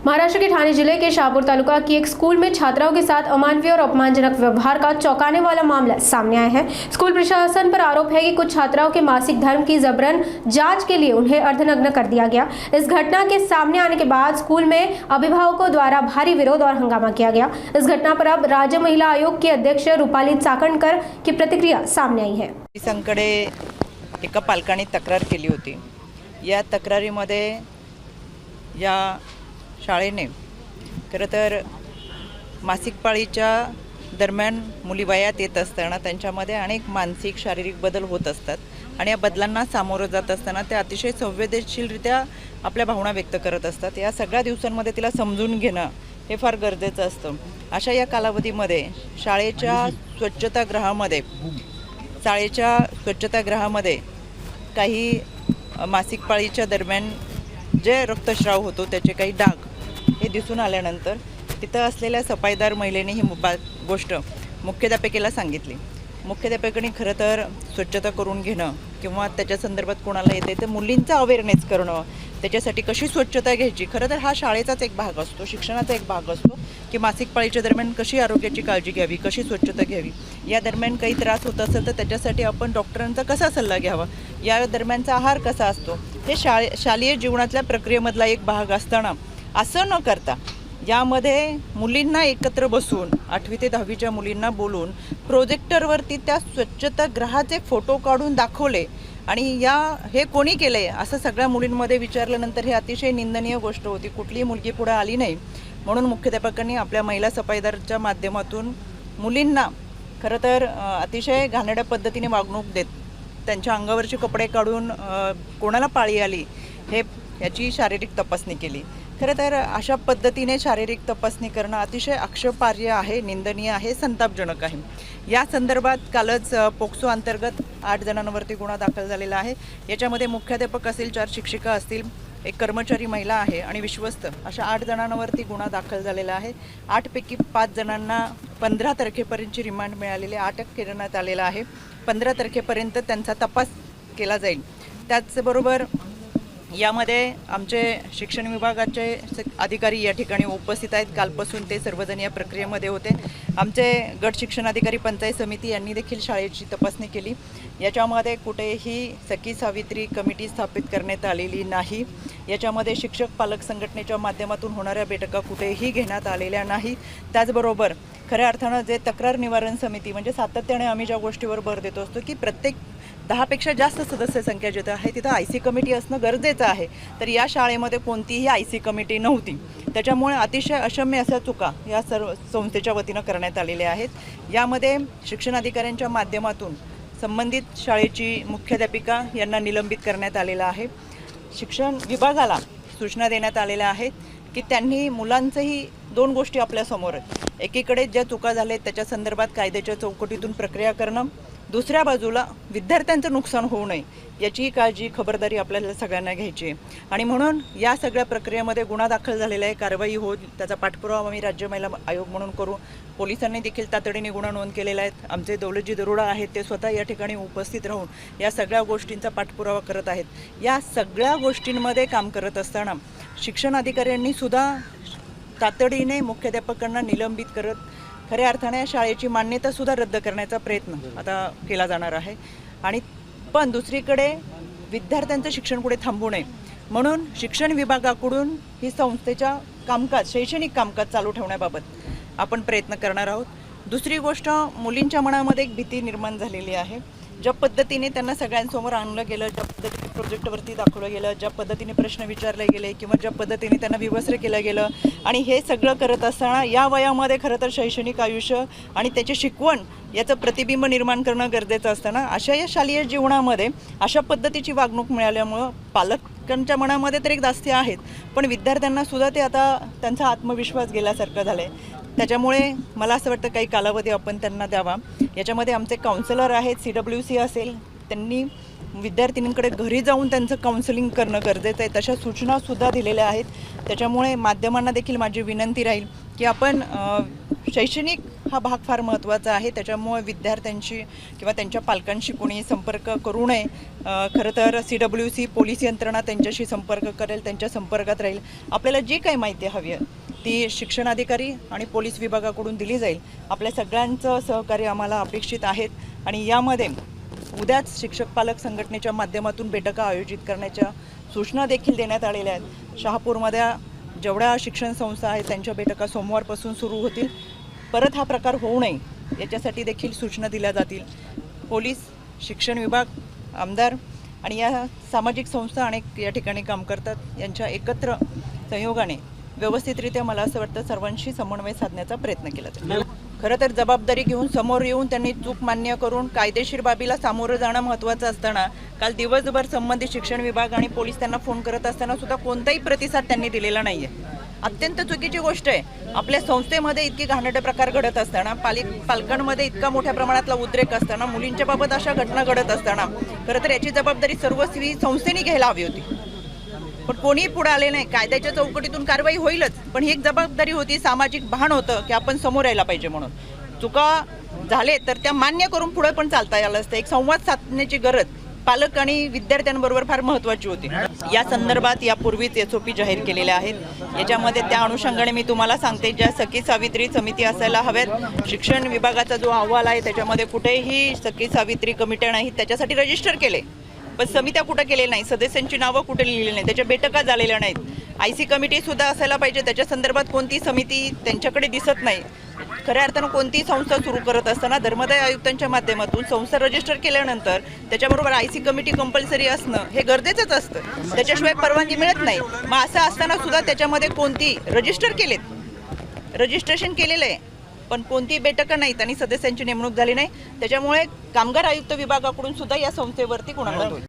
महाराष्ट्र के ठाणे जिले के शाहपुर तालुका की एक स्कूल में छात्राओं के साथ अमानवीय और अपमानजनक व्यवहार का चौंकाने वाला मामला सामने आया है। स्कूल प्रशासन पर आरोप है कि कुछ छात्राओं के मासिक धर्म की जबरन जांच के लिए उन्हें अर्धनग्न कर दिया गया। इस घटना के सामने आने के बाद स्कूल में अभिभावकों द्वारा भारी विरोध और हंगामा किया गया। इस घटना पर अब राज्य महिला आयोग की अध्यक्ष रूपाली चाकणकर की प्रतिक्रिया सामने आई है। पोलिसांकडे एका पालकाने तक्रार केली होती। या तक्रारीमध्ये या शाळेने खरं तर मासिक पाळीच्या दरम्यान मुली वयात येत असताना त्यांच्यामध्ये अनेक मानसिक शारीरिक बदल होत असतात आणि या बदलांना सामोरं जात असताना ते अतिशय संवेदनशीलरित्या आपल्या भावना व्यक्त करत असतात। या सगळ्या दिवसांमध्ये तिला समजून घेणं हे फार गरजेचं असतं। अशा या कालावधीमध्ये शाळेच्या स्वच्छतागृहामध्ये काही मासिक पाळीच्या दरम्यान जे रक्तस्राव होतो त्याचे काही डाग हे दिसून आल्यानंतर तिथं असलेल्या सफाईदार महिलेने ही गोष्ट मुख्याध्यापिकेला सांगितली। मुख्याध्यापिकेने खरं तर स्वच्छता करून घेणं किंवा त्याच्या संदर्भात कोणाला येते तर मुलींचा अवेअरनेस करणं, त्याच्यासाठी कशी स्वच्छता घ्यायची, खरं तर हा शाळेचाच एक भाग असतो, शिक्षणाचा एक भाग असतो की मासिक पाळीच्या दरम्यान कशी आरोग्याची काळजी घ्यावी, कशी स्वच्छता घ्यावी, या दरम्यान काही त्रास होत असेल तर त्याच्यासाठी आपण डॉक्टरांचा कसा सल्ला घ्यावा, या दरम्यानचा आहार कसा असतो, हे शालेय जीवनातल्या प्रक्रियेमधला एक भाग असताना असं न करता यामध्ये मुलींना एकत्र बसून 8वी ते 10वीच्या मुलींना बोलून प्रोजेक्टरवरती त्या स्वच्छतागृहाचे फोटो काढून दाखवले आणि हे कोणी केले असं सगळ्या मुलींमध्ये विचारल्यानंतर हे अतिशय निंदनीय गोष्ट होती। कुठलीही मुलगी पुढे आली नाही म्हणून मुख्याध्यापकांनी आपल्या महिला सफाईदारच्या माध्यमातून मुलींना खरं तर अतिशय घाणेरड्या पद्धतीने वागणूक देत त्यांच्या अंगावरचे कपडे काढून कोणाला पाळी आली याची शारीरिक तपासणी केली। खरं तर अशा पद्धतीने शारीरिक तपासणी करणं अतिशय आक्षेपार्ह आहे, निंदनीय आहे, संतापजनक आहे। या संदर्भात कालच पोक्सो अंतर्गत 8 जणांवरती गुन्हा दाखल झालेला आहे। याच्यामध्ये मुख्याध्यापक असतील, 4 शिक्षिका असतील, एक कर्मचारी महिला आहे आणि विश्वस्त अशा 8 जणांवरती गुन्हा दाखल झालेला आहे। 8 पैकी 5 जणांना 15 तारखेपर्यंतची रिमांड मिळालेली, अटक करण्यात आलेला आहे। 15 तारखेपर्यंत त्यांचा तपास केला जाईल। त्याचबरोबर यामध्ये आमचे शिक्षण विभागाचे अधिकारी या ठिकाणी उपस्थित आहेत। कालपासून ते सर्वजण या प्रक्रियेमध्ये होते। आमचे गट शिक्षण अधिकारी, पंचायत समिती यांनी देखील शाळेची तपासणी केली। याच्यामध्ये कुठेही सखी सावित्री कमिटी स्थापित करण्यात आलेली नाही। याच्यामध्ये शिक्षक पालक संघटनेच्या माध्यमातून होणाऱ्या बैठका कुठेही घेण्यात आलेल्या नाही। त्याचबरोबर खऱ्या अर्थानं जे तक्रार निवारण समिती म्हणजे सातत्याने आम्ही ज्या गोष्टीवर भर देतो असतो की प्रत्येक 10 पेक्षा जास्त सदस्य संख्या जिथं आहे तिथं IC कमिटी असणं गरजेचं आहे। तर या शाळेमध्ये कोणतीही IC कमिटी नव्हती, त्याच्यामुळे अतिशय अक्षम्य अशा चुका या सर्व संस्थेच्या वतीनं करण्यात आलेल्या आहेत। यामध्ये शिक्षण अधिकाऱ्यांच्या माध्यमातून संबंधित शाळेची मुख्याध्यापिका यांना निलंबित करण्यात आलेलं आहे। शिक्षण विभागाला सूचना देण्यात आलेल्या आहेत की त्यांनी मुलांचंही 2 गोष्टी आपल्यासमोर आहेत। एकीकडे ज्या चुका झाल्या त्याच्या संदर्भात कायद्याच्या चौकटीतून प्रक्रिया करणं, दुसऱ्या बाजूला विद्यार्थ्यांचं नुकसान होऊ नये याची काळजी खबरदारी आपल्याला सगळ्यांना घ्यायची आहे। आणि म्हणून या सगळ्या प्रक्रियेमध्ये गुन्हा दाखल झालेला आहे, कारवाई होईल, त्याचा पाठपुरावा आम्ही राज्य महिला आयोग म्हणून करू। पोलिसांनी देखील तातडीने गुन्हा नोंद केलेला आहे। आमचे दौलतजी दरोडा आहेत ते स्वतः या ठिकाणी उपस्थित राहून या सगळ्या गोष्टींचा पाठपुरावा करत आहेत। या सगळ्या गोष्टींमध्ये काम करत असताना शिक्षण अधिकाऱ्यांनी सुद्धा तातडीने मुख्याध्यापकांना निलंबित करत खऱ्या अर्थाने शाळेची मान्यता सुद्धा रद्द करण्याचा प्रयत्न आता केला जाणार आहे। आणि पण दुसरीकडे विद्यार्थ्यांचं शिक्षण कुठे थांबू नये म्हणून शिक्षण विभागाकडून ही संस्थेच्या शैक्षणिक कामकाज चालू ठेवण्याबाबत आपण प्रयत्न करणार आहोत। दुसरी गोष्ट, मुलींच्या मनामध्ये एक भीती निर्माण झालेली आहे। ज्या पद्धतीने त्यांना सगळ्यांसमोर आणलं गेलं, ज्या पद्धतीने प्रोजेक्टवरती दाखवलं गेलं, ज्या पद्धतीने प्रश्न विचारले गेले किंवा ज्या पद्धतीने त्यांना विवस्त्र केलं गेलं आणि हे सगळं करत असताना या वयामध्ये खरं तर शैक्षणिक आयुष्य आणि त्याची शिकवण याचं प्रतिबिंब निर्माण करणं गरजेचं असताना अशा या शालेय जीवनामध्ये अशा पद्धतीची वागणूक मिळाल्यामुळं पालकांच्या मनामध्ये तर एक धास्ती आहेत, पण विद्यार्थ्यांना सुद्धा ते आता त्यांचा आत्मविश्वास गेल्यासारखं झालं आहे। त्याच्यामुळे मला असं वाटतं काही कालावधी आपण त्यांना द्यावा। याच्यामध्ये आमचे काउन्सिलर आहेत, CWC असेल, त्यांनी विद्यार्थिनींकडे घरी जाऊन त्यांचं काउन्सिलिंग करणं गरजेचं आहे, तशा सूचनासुद्धा दिलेल्या आहेत। त्याच्यामुळे माध्यमांना देखील माझी विनंती राहील की आपण शैक्षणिक हा भाग फार महत्त्वाचा आहे. त्याच्यामुळे विद्यार्थ्यांशी किंवा त्यांच्या पालकांशी कोणी संपर्क करू नये. खरं तर CWC पोलीस यंत्रणा त्यांच्याशी संपर्क करेल, त्यांच्या संपर्कात राहील. आपल्याला जी काही माहिती हवी आहे ती शिक्षणाधिकारी आणि पोलीस विभागाकडून दिली जाईल. आपल्या सगळ्यांचं सहकार्य आम्हाला अपेक्षित आहेत आणि यामध्ये उद्याच शिक्षक पालक संघटनेच्या माध्यमातून बैठका आयोजित करण्याच्या सूचना देखील देण्यात आलेल्या आहेत. शहापूरमध्ये जेवढ्या शिक्षण संस्था आहेत त्यांच्या बैठका सोमवारपासून सुरू होतील. परत हा प्रकार होऊ नये याच्यासाठी देखील सूचना दिल्या जातील. पोलीस, शिक्षण विभाग, आमदार आणि या सामाजिक संस्था अनेक या ठिकाणी काम करतात. यांच्या एकत्र संयोगाने व्यवस्थितरित्या मला असं वाटतं सर्वांशी समन्वय साधण्याचा प्रयत्न केला जाईल. खरं तर जबाबदारी घेऊन समोर येऊन त्यांनी चूक मान्य करून कायदेशीर बाबीला सामोरं जाणं महत्त्वाचं असताना काल दिवसभर संबंधित शिक्षण विभाग आणि पोलीस त्यांना फोन करत असताना सुद्धा कोणताही प्रतिसाद त्यांनी दिलेला नाही आहे. अत्यंत चुकीची गोष्ट आहे. आपल्या संस्थेमध्ये इतके घाणेरडे प्रकार घडत असताना पालकांमध्ये इतका मोठ्या प्रमाणातला उद्रेक असताना मुलींच्या बाबत अशा घटना घडत असताना खरं तर याची जबाबदारी सर्वस्वी संस्थेने घ्यायला हवी होती. पण कोणीही पुढे आले नाही. कायद्याच्या चौकटीतून कारवाई होईलच, पण ही एक जबाबदारी होती, सामाजिक भान होतं की आपण समोर यायला पाहिजे. म्हणून चुका झाले तर त्या मान्य करून पुढे पण चालता यायला असतं. एक संवाद साधण्याची गरज पालक आणि विद्यार्थ्यांबरोबर फार महत्त्वाची होती. या संदर्भात यापूर्वीच SOP जाहीर केलेल्या आहेत. याच्यामध्ये त्या अनुषंगाने मी तुम्हाला सांगते, ज्या सखी सावित्री समिती असायला हव्यात. शिक्षण विभागाचा जो अहवाल आहे त्याच्यामध्ये कुठेही सखी सावित्री कमिट्या नाही. त्याच्यासाठी रजिस्टर केले पण समित्या कुठं केलेल्या नाही. सदस्यांची नावं कुठे लिहिलेली नाही. त्याच्या बैठका झालेल्या नाहीत. IC कमिटीसुद्धा असायला पाहिजे. त्याच्या संदर्भात कोणती समिती त्यांच्याकडे दिसत नाही. खऱ्या अर्थानं कोणतीही संस्था सुरू करत असताना धर्मादाय आयुक्तांच्या माध्यमातून संस्था रजिस्टर केल्यानंतर त्याच्याबरोबर IC कमिटी कंपल्सरी असणं हे गरजेचंच असतं. त्याच्याशिवाय परवानगी मिळत नाही. मग असं असताना सुद्धा त्याच्यामध्ये कोणती रजिस्ट्रेशन केलेलं आहे पण कोणती बैठका नाहीत आणि सदस्यांची नेमणूक झाली नाही. त्याच्यामुळे कामगार आयुक्त विभागाकडून सुद्धा या संस्थेवरती गुन्हा नोंद होईल.